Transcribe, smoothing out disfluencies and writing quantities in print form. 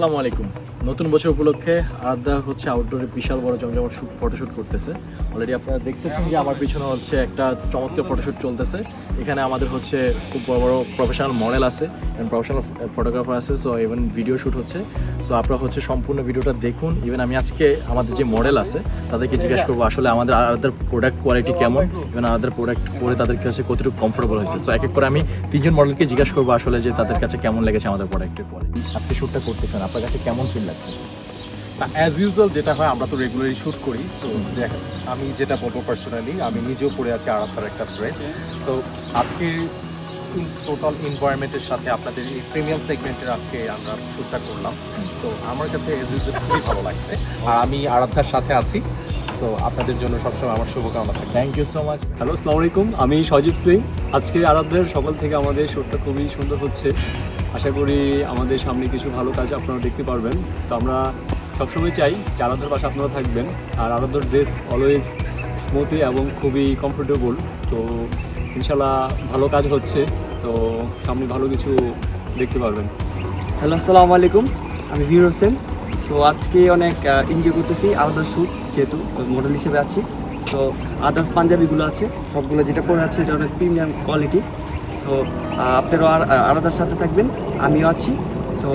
আসসালামু আলাইকুম। নতুন বছর উপলক্ষে আড্ডা হচ্ছে আউটডোরে বিশাল বড় জমজমাট ফটোশ্যুট করতেছে। অলরেডি আপনারা দেখতেছেন যে আমার পিছনে হচ্ছে একটা চমৎকার ফটোশ্যুট চলতেছে। এখানে আমাদের হচ্ছে খুব বড় বড় প্রফেশনাল মডেল আছে, প্রফেশনাল ফটোগ্রাফার আছে, সো ইভেন ভিডিও শ্যুট হচ্ছে। সো আপনারা হচ্ছে সম্পূর্ণ ভিডিওটা দেখুন। ইভেন আমি আজকে আমাদের যে মডেল আছে তাদেরকে জিজ্ঞেস করবো আসলে আমাদের আদার প্রোডাক্ট কোয়ালিটি কেমন, ইভেন আদার প্রোডাক্ট পরে তাদের কাছে কতটুকু কমফোর্টেবল হয়েছে। সো এক এক করে আমি তিনজন মডেলকে জিজ্ঞেস করবো আসলে যে তাদের কাছে কেমন লেগেছে আমাদের প্রোডাক্টের কোয়ালিটি। আপনি শ্যুটটা করতেছেন, আপনার কাছে কেমন ফিল লাগতেছে? অ্যাজ ইউজুয়াল যেটা হয়, আমরা তো রেগুলারই শ্যুট করি। তো আমি যেটা বলবো পার্সোনালি, আমি নিজেও পরে আছি আরাত্তার একটা ড্রেস। সো আজকে টোটাল এনভায়রনমেন্টের সাথে আপনাদের এই প্রিমিয়াম সেগমেন্টের আজকে আমরা শ্যুটটা করলাম। সো আমার কাছে অ্যাজ ইউজুয়াল খুবই ভালো লাগছে, আর আমি আরাধ্যার সাথে আছি। সো আপনাদের জন্য সবসময় আমার শুভকামনা থাকে। Thank you so much. Hello, আসসালামু আলাইকুম। আমি সজীব সিং। আজকে আরাধ্যের সকাল থেকে আমাদের শ্যুটটা খুবই সুন্দর হচ্ছে। আশা করি আমাদের সামনে কিছু ভালো কাজ আপনারা দেখতে পারবেন। তো আমরা সবসময় চাই যে আরাধ্যের পাশে আপনারা থাকবেন। আর আরাধ্যর ড্রেস অলওয়েজ স্মুথি এবং খুবই কমফোর্টেবল। তো ইনশাল্লাহ ভালো কাজ হচ্ছে, তো সামনে ভালো কিছু দেখতে পারবেন। হ্যালো, আসসালামু আলাইকুম। আমি ভির হোসেন। সো আজকে অনেক এনজয় করতেছি আদার্স শ্যুট, যেহেতু মডেল হিসেবে আছি। তো আদার্স পাঞ্জাবিগুলো আছে, সবগুলো যেটা পরে আছে এটা অনেক প্রিমিয়াম কোয়ালিটি। সো আপনারাও আলাদার সাথে থাকবেন, আমিও আছি। সো